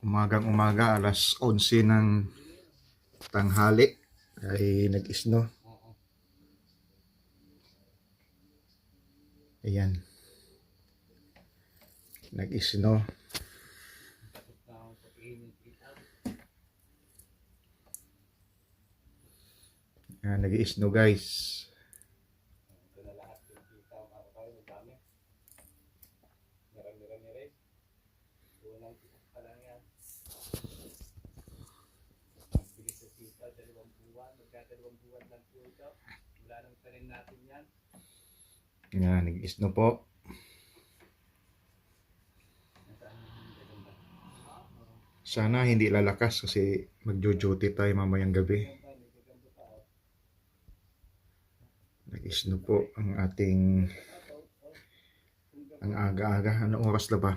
Umagang umaga, alas 11 ng tanghali ay nag-snow. Ayan, nag-snow. Ayan, nag-snow guys. Ayan, nag-snow po. Sana hindi lalakas kasi magjo-duty tayo mamayang gabi. Nag-snow po ang ating ang aga-aga. Anong oras na ba?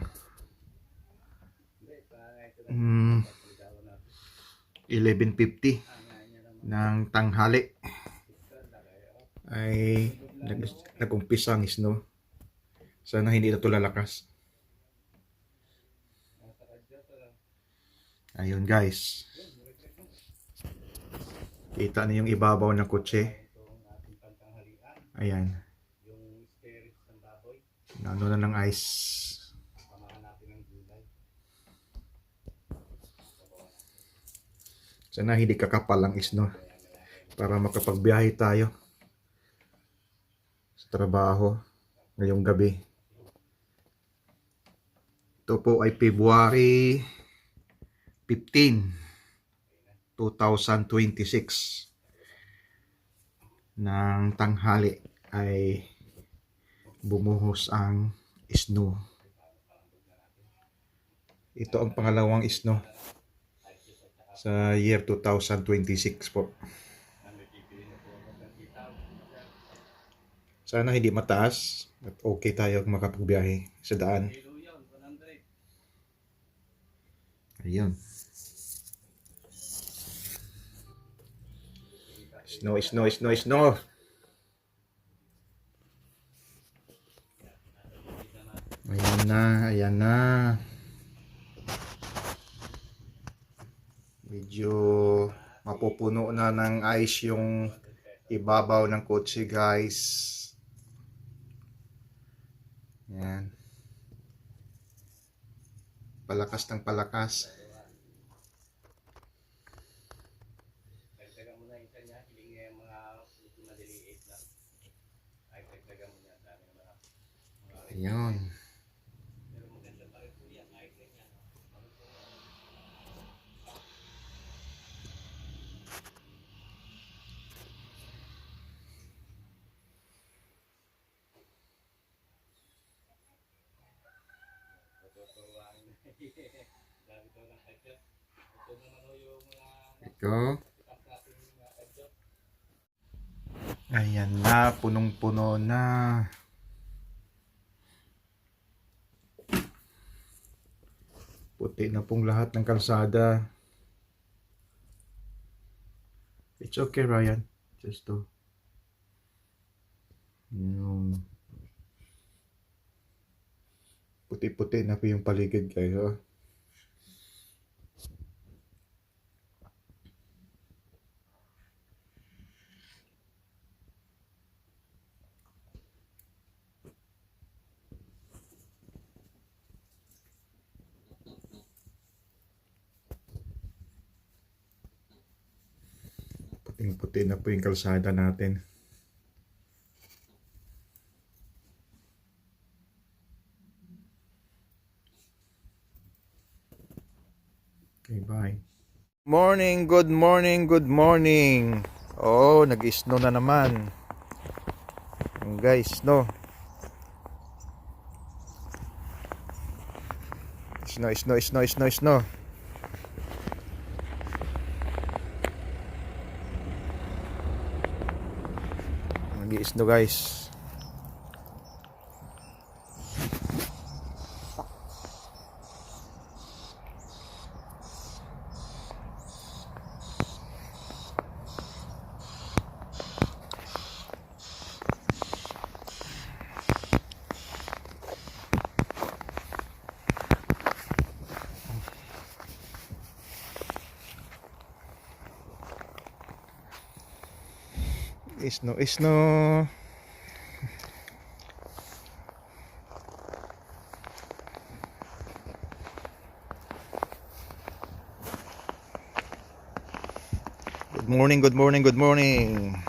11:50 ng tanghali ay nag-umpisa ang snow. Sana hindi na ito lalakas. Ayun guys, kita niyo yung ibabaw ng kotse. Ayan, ano na ng ice. Sana hindi kakapal ang snow para makapagbiyahe tayo sa trabaho ngayong gabi. Ito po ay February 15, 2026 ng tanghali ay bumuhos ang snow. Ito ang pangalawang snow sa year 2026 po. Sana hindi mataas at okay tayo makapagbiyahe sa daan. Ayun. Snow, snow, snow, snow. Ayan na, ayan na. Medyo mapupuno na ng ice yung ibabaw ng kotse guys. Ayan. Palakas ng palakas. Ayan. Ito. Ayan na, punong-puno na. Puti na pong lahat ng kalsada. It's okay, Ryan. Just to. Yung puti-puti na po yung paligid kayo. Puting-puti na po yung kalsada natin. Okay, bye. Morning, good morning, good morning. Oh, nag-snow na naman. Guys, no. Snow, snow, snow, snow, snow. Nag-snow guys. Isno. Good morning.